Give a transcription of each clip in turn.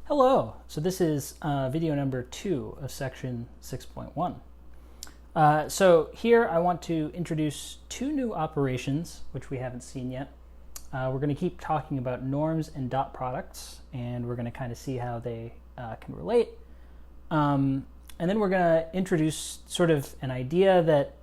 Hello, so this is video number 2 of section 6.1. So here I want to introduce 2 new operations, which we haven't seen yet. We're going to keep talking about norms and dot products, and we're going to kind of see how they can relate. And then we're going to introduce sort of an idea that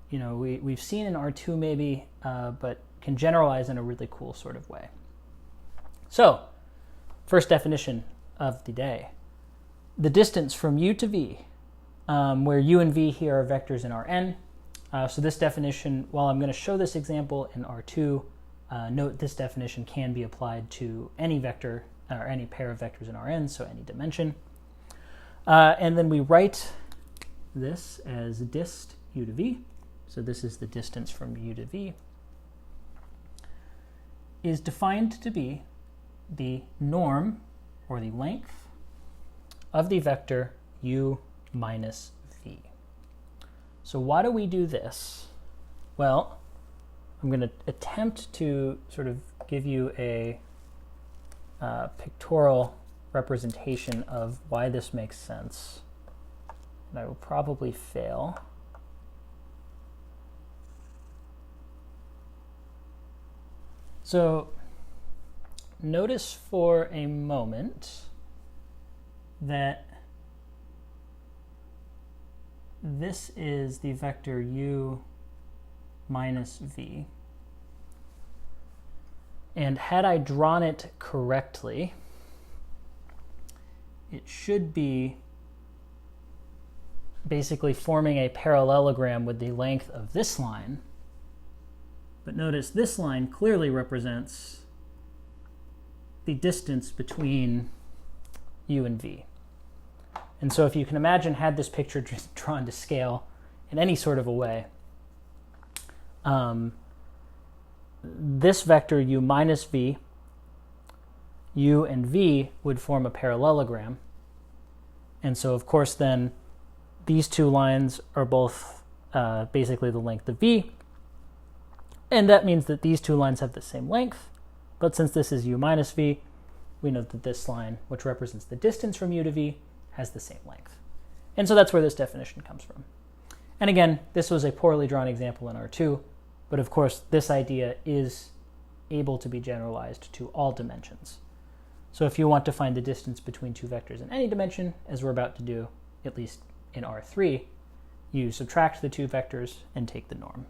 we've seen in R2 maybe, but can generalize in a really cool sort of way. So, first definition of the day. The distance from u to v, where u and v here are vectors in Rn. So this definition, while I'm going to show this example in R2, note this definition can be applied to any vector or any pair of vectors in Rn, so any dimension. And then we write this as dist u to v. So this is the distance from u to v, is defined to be the norm, or the length, of the vector u minus v. So why do we do this? Well, I'm going to attempt to sort of give you a pictorial representation of why this makes sense. And I will probably fail. So notice for a moment that this is the vector u minus v. And had I drawn it correctly, it should be basically forming a parallelogram with the length of this line. But notice this line clearly represents the distance between u and v. And so if you can imagine, had this picture just drawn to scale in any sort of a way, this vector u minus v, u and v would form a parallelogram. And so of course then these two lines are both basically the length of v, and that means that these two lines have the same length. But since this is u minus v, we know that this line, which represents the distance from u to v, has the same length. And so that's where this definition comes from. And again, this was a poorly drawn example in R2, but of course this idea is able to be generalized to all dimensions. So if you want to find the distance between two vectors in any dimension, as we're about to do, at least in R3, you subtract the two vectors and take the norm.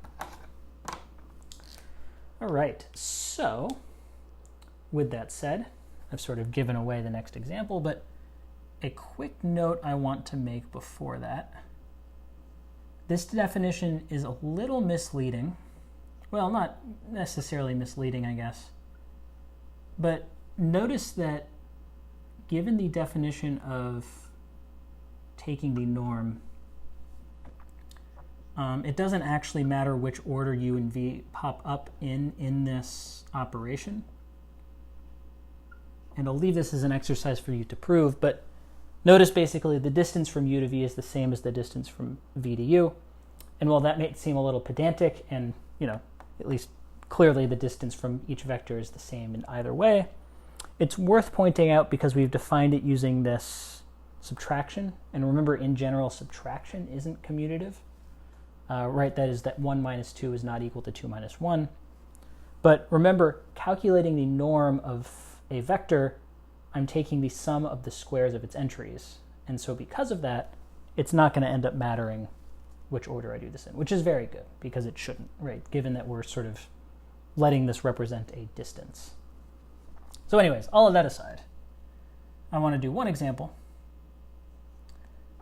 All right, so with that said, I've sort of given away the next example, but a quick note I want to make before that. This definition is a little misleading. Well, not necessarily misleading, I guess. But notice that given the definition of taking the norm, it doesn't actually matter which order u and v pop up in this operation. And I'll leave this as an exercise for you to prove, but notice basically the distance from u to v is the same as the distance from v to u. And while that may seem a little pedantic, and at least clearly the distance from each vector is the same in either way, it's worth pointing out because we've defined it using this subtraction. And remember, in general, subtraction isn't commutative. Right, that is that 1 minus 2 is not equal to 2 minus 1. But remember, calculating the norm of a vector, I'm taking the sum of the squares of its entries. And so because of that, it's not going to end up mattering which order I do this in, which is very good because it shouldn't, right? Given that we're sort of letting this represent a distance. So anyways, all of that aside, I want to do one example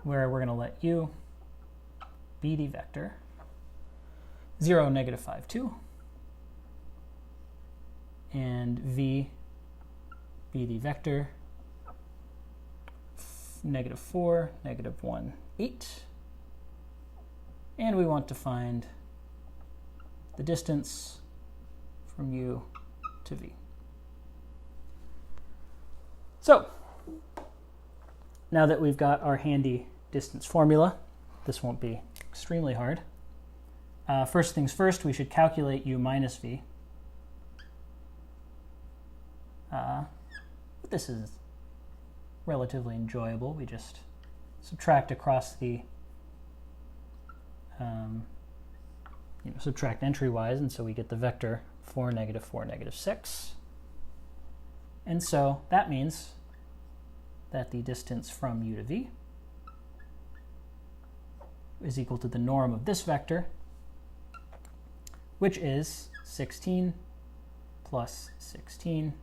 where we're going to let u be the vector 0, negative 5, 2, and v be the vector negative 4, negative 1, 8. And we want to find the distance from u to v. So now that we've got our handy distance formula, this won't be extremely hard. First things first, we should calculate u minus v. This is relatively enjoyable. We just subtract across the, subtract entry-wise, and so we get the vector 4, negative 4, negative 6. And so that means that the distance from u to v is equal to the norm of this vector, which is 16 plus 16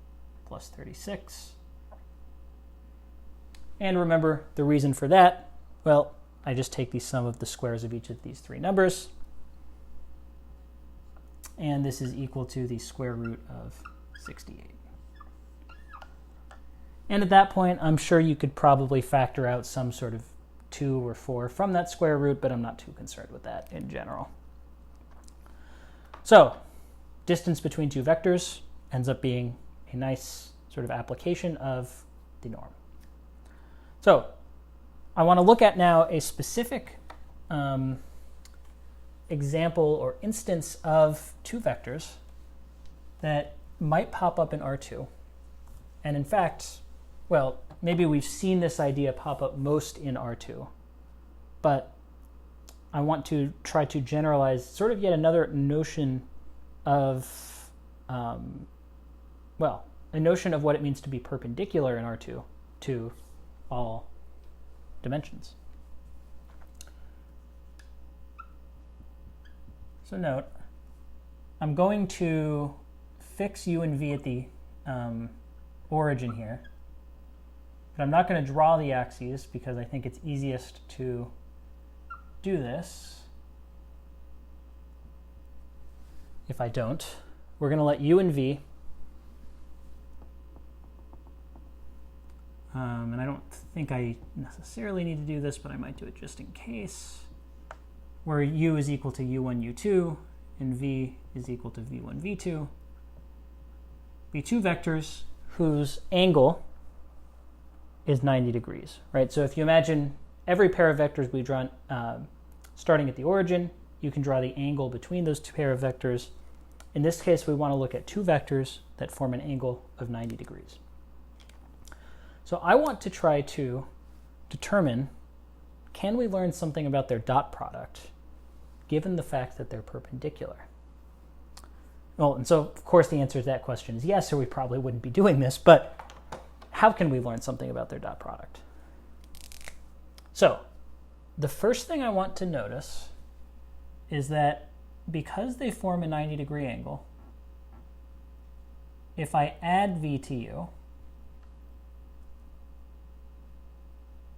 plus 36. And remember the reason for that, well, I just take the sum of the squares of each of these three numbers, and this is equal to the square root of 68. And at that point, I'm sure you could probably factor out some sort of 2 or 4 from that square root, but I'm not too concerned with that in general. So, distance between two vectors ends up being a nice sort of application of the norm. So, I want to look at now a specific example or instance of two vectors that might pop up in R2. And in fact, well, maybe we've seen this idea pop up most in R2, but I want to try to generalize sort of yet another notion of, a notion of what it means to be perpendicular in R2 to all dimensions. So note, I'm going to fix u and v at the origin here, but I'm not going to draw the axes because I think it's easiest to do this if I don't. We're going to let u and v, and I don't think I necessarily need to do this, but I might do it just in case, where u is equal to u1, u2, and v is equal to v1, v2, be two vectors whose angle is 90 degrees, right? So if you imagine every pair of vectors we draw starting at the origin, you can draw the angle between those two pair of vectors. In this case, we want to look at two vectors that form an angle of 90 degrees. So I want to try to determine, can we learn something about their dot product given the fact that they're perpendicular? Well, and so of course the answer to that question is yes, or we probably wouldn't be doing this, but how can we learn something about their dot product? So the first thing I want to notice is that because they form a 90-degree angle, if I add v to u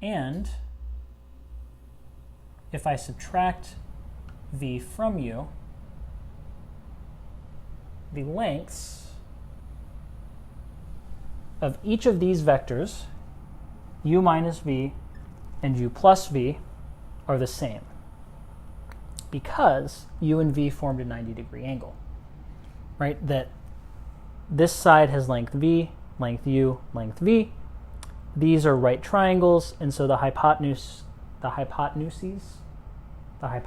and if I subtract v from u, the lengths of each of these vectors, u minus v and u plus v, are the same because u and v formed a 90-degree angle, right? That this side has length v, length u, length v. These are right triangles, and so the hypotenuse, the hypotenuse, I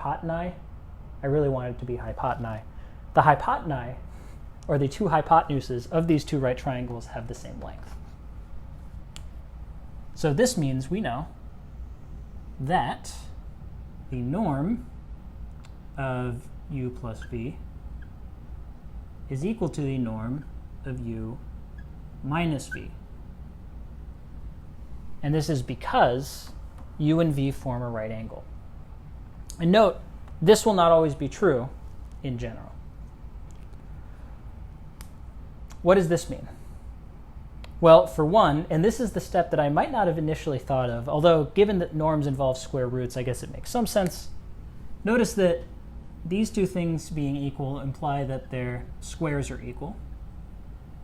really want it to be hypoteni. The hypoteni, or the two hypotenuses of these two right triangles, have the same length. So this means we know that the norm of u plus v is equal to the norm of u minus v. And this is because u and v form a right angle. And note, this will not always be true in general. What does this mean? Well, for one, and this is the step that I might not have initially thought of, although given that norms involve square roots, I guess it makes some sense. Notice that these two things being equal imply that their squares are equal.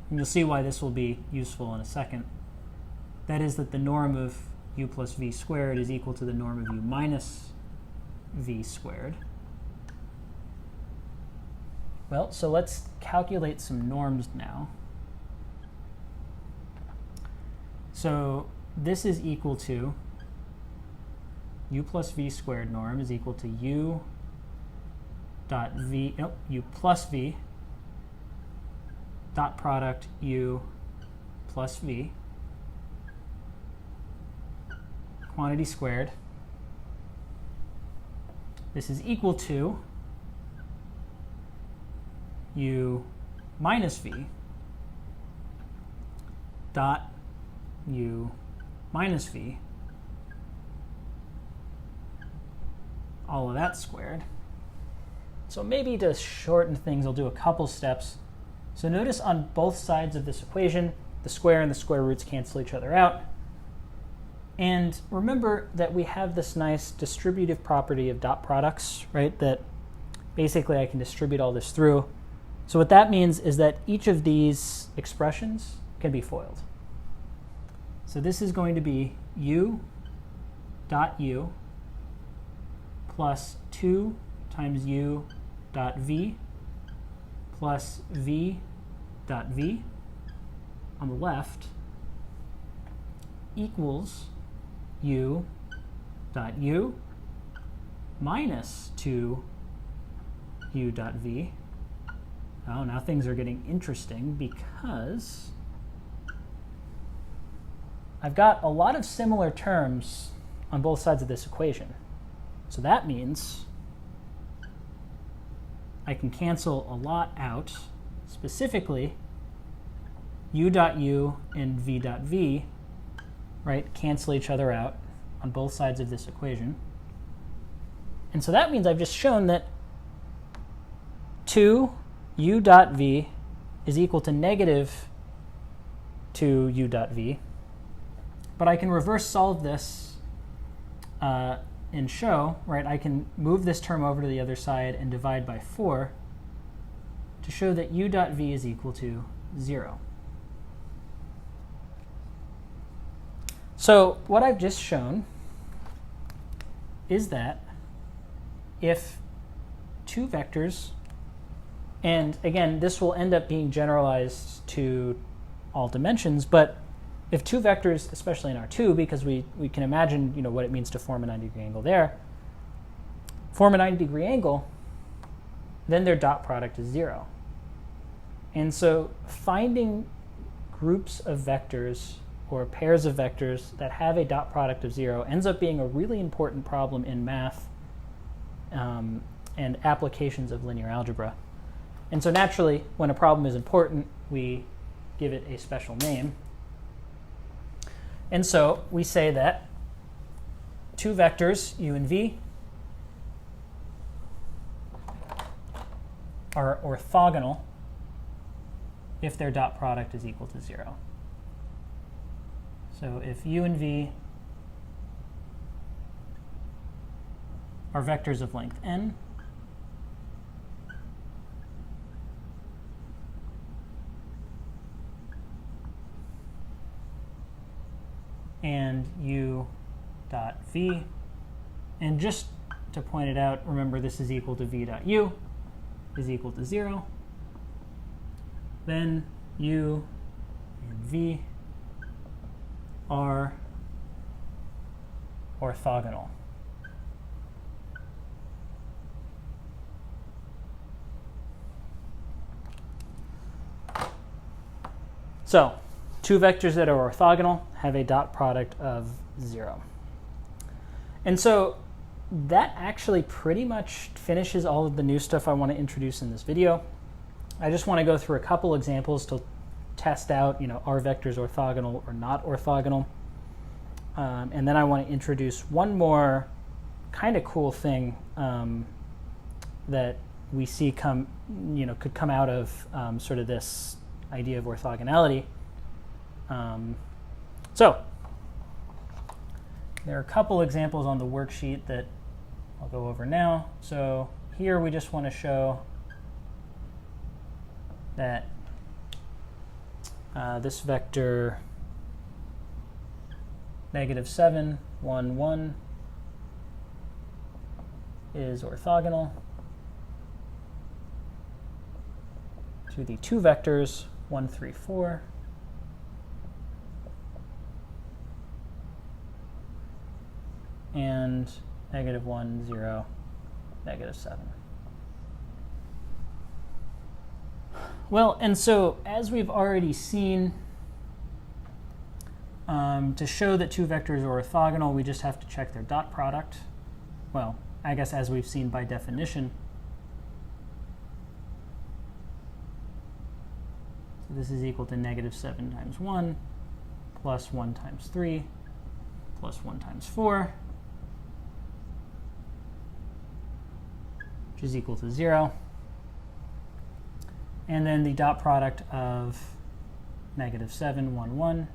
And you'll see why this will be useful in a second. That is that the norm of u plus v squared is equal to the norm of u minus v squared. Well, so let's calculate some norms now. So this is equal to u plus v squared norm is equal to u plus v dot product u plus v quantity squared. This is equal to u minus v dot u minus v, all of that squared. So maybe to shorten things, I'll do a couple steps. So notice on both sides of this equation, the square and the square roots cancel each other out. And remember that we have this nice distributive property of dot products, right? That basically I can distribute all this through. So what that means is that each of these expressions can be FOILed. So this is going to be u dot u plus 2 times u dot v plus v dot v on the left equals u dot u minus 2 u dot v. Oh, now things are getting interesting because I've got a lot of similar terms on both sides of this equation. So that means I can cancel a lot out. Specifically, u dot u and v dot v, right, cancel each other out on both sides of this equation. And so that means I've just shown that 2 u dot v is equal to negative 2 u dot v. But I can reverse solve this and show, right, I can move this term over to the other side and divide by 4 to show that u dot v is equal to 0. So what I've just shown is that if two vectors, and again, this will end up being generalized to all dimensions, but if two vectors, especially in R2, because we can imagine what it means to form a 90-degree angle there, form a 90-degree angle, then their dot product is 0. And so finding groups of vectors or pairs of vectors that have a dot product of 0 ends up being a really important problem in math and applications of linear algebra. And so naturally, when a problem is important, we give it a special name. And so we say that two vectors, u and v, are orthogonal if their dot product is equal to 0. So if u and v are vectors of length n, and u dot v, and just to point it out, remember this is equal to v dot u is equal to 0, then u and v are orthogonal. So two vectors that are orthogonal have a dot product of 0. And so that actually pretty much finishes all of the new stuff I want to introduce in this video. I just want to go through a couple examples to test out, are vectors orthogonal or not orthogonal? And then I want to introduce one more kind of cool thing that we see could come out of sort of this idea of orthogonality. So there are a couple examples on the worksheet that I'll go over now. So here we just want to show that this vector -7, 1, 1 is orthogonal to the two vectors 1, 3, 4, and -1, 0, -7. Well, and so as we've already seen, To show that two vectors are orthogonal, we just have to check their dot product. Well, I guess as we've seen by definition. So this is equal to negative 7 times 1, plus 1 times 3, plus 1 times 4, which is equal to 0. And then the dot product of negative 7, 1, 1,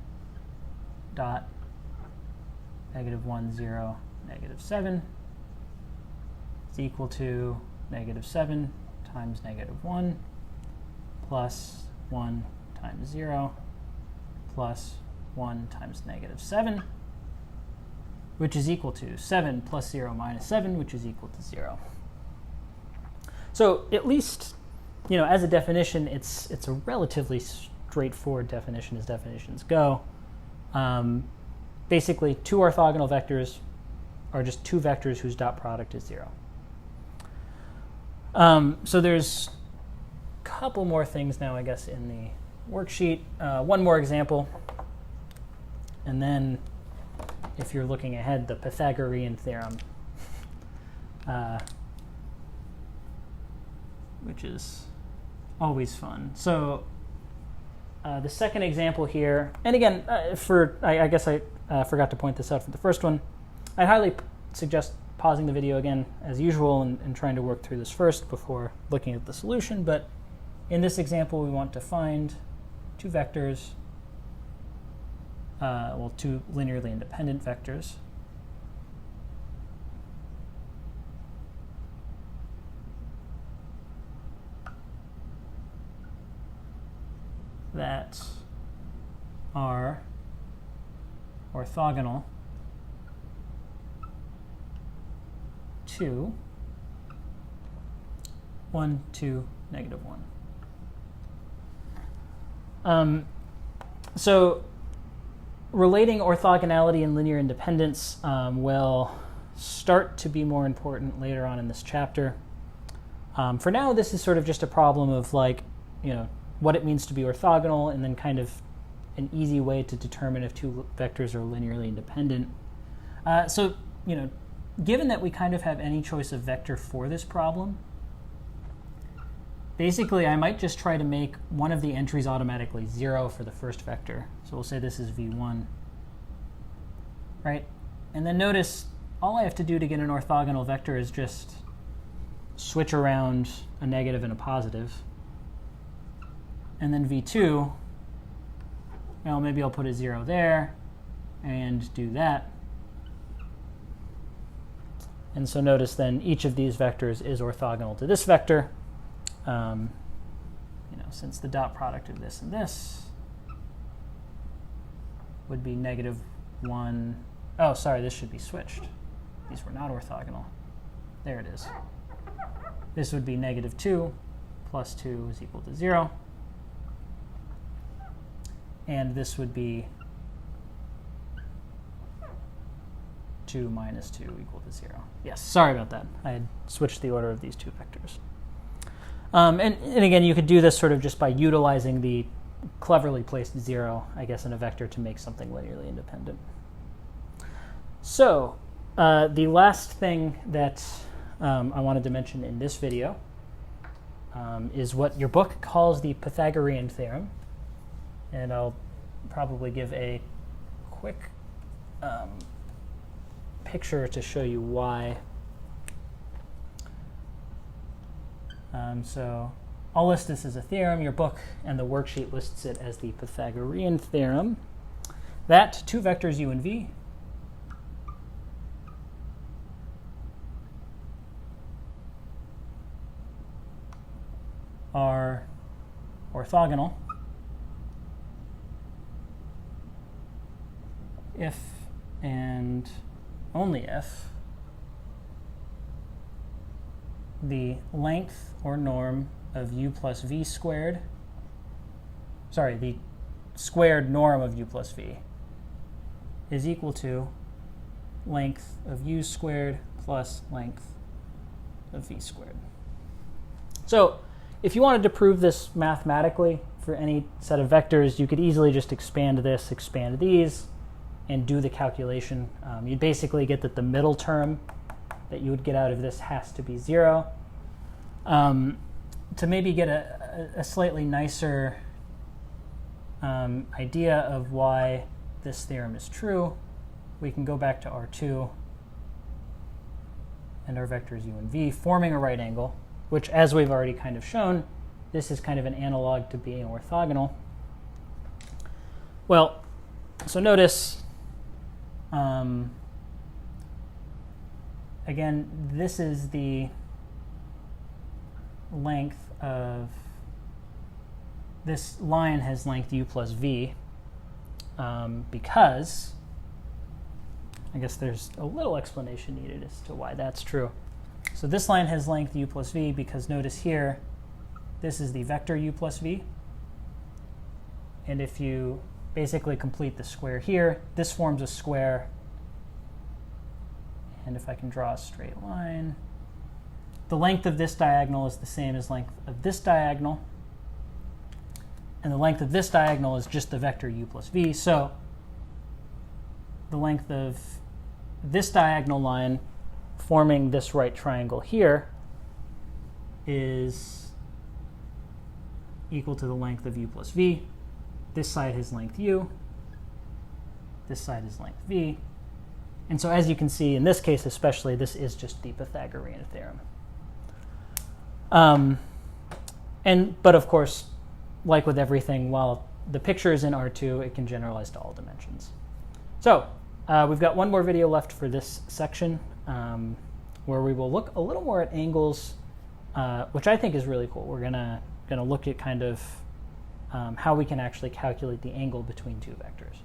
dot negative 1, 0, negative 7 is equal to negative 7 times negative 1 plus 1 times 0 plus 1 times negative 7, which is equal to 7 plus 0 minus 7, which is equal to 0. So at least, as a definition, it's a relatively straightforward definition as definitions go. Basically, two orthogonal vectors are just two vectors whose dot product is 0. So there's a couple more things now, I guess, in the worksheet. One more example. And then, if you're looking ahead, the Pythagorean theorem, which is always fun. So the second example here, and again, I guess I forgot to point this out for the first one. I highly suggest pausing the video again, as usual, and trying to work through this first before looking at the solution. But in this example, we want to find two vectors, two linearly independent vectors. That are orthogonal to 1, 2, negative 1. So relating orthogonality and linear independence will start to be more important later on in this chapter. For now, this is sort of just a problem of what it means to be orthogonal, and then kind of an easy way to determine if two vectors are linearly independent. So, given that we kind of have any choice of vector for this problem, basically I might just try to make one of the entries automatically 0 for the first vector. So we'll say this is v1, right? And then notice all I have to do to get an orthogonal vector is just switch around a negative and a positive. And then v2, maybe I'll put a 0 there and do that. And so notice then each of these vectors is orthogonal to this vector. Since the dot product of this and this would be negative 1. Oh, sorry, this should be switched. These were not orthogonal. There it is. This would be negative 2 plus 2 is equal to 0. And this would be 2 minus 2 equal to 0. Yes, sorry about that. I had switched the order of these two vectors. And again, you could do this sort of just by utilizing the cleverly placed 0, I guess, in a vector to make something linearly independent. So the last thing that I wanted to mention in this video is what your book calls the Pythagorean theorem. And I'll probably give a quick picture to show you why. So I'll list this as a theorem. Your book and the worksheet lists it as the Pythagorean theorem. That two vectors u and v are orthogonal if and only if the length or norm of u plus v squared, the squared norm of u plus v is equal to length of u squared plus length of v squared. So if you wanted to prove this mathematically for any set of vectors, you could easily just expand this, expand these, and do the calculation, you'd basically get that the middle term that you would get out of this has to be 0. To maybe get a slightly nicer idea of why this theorem is true, we can go back to R2 and our vectors u and v forming a right angle, which, as we've already kind of shown, this is kind of an analog to being orthogonal. Well, so notice, again, this is the length of, this line has length u plus v, because, I guess there's a little explanation needed as to why that's true. So this line has length u plus v because notice here, this is the vector u plus v. And if you basically complete the square here, this forms a square. And if I can draw a straight line, the length of this diagonal is the same as length of this diagonal. And the length of this diagonal is just the vector u plus v. So the length of this diagonal line forming this right triangle here is equal to the length of u plus v. This side has length u. This side is length v. And so as you can see, in this case especially, this is just the Pythagorean theorem. But of course, like with everything, while the picture is in R2, it can generalize to all dimensions. So we've got one more video left for this section, where we will look a little more at angles, which I think is really cool. We're gonna look at kind of how we can actually calculate the angle between two vectors.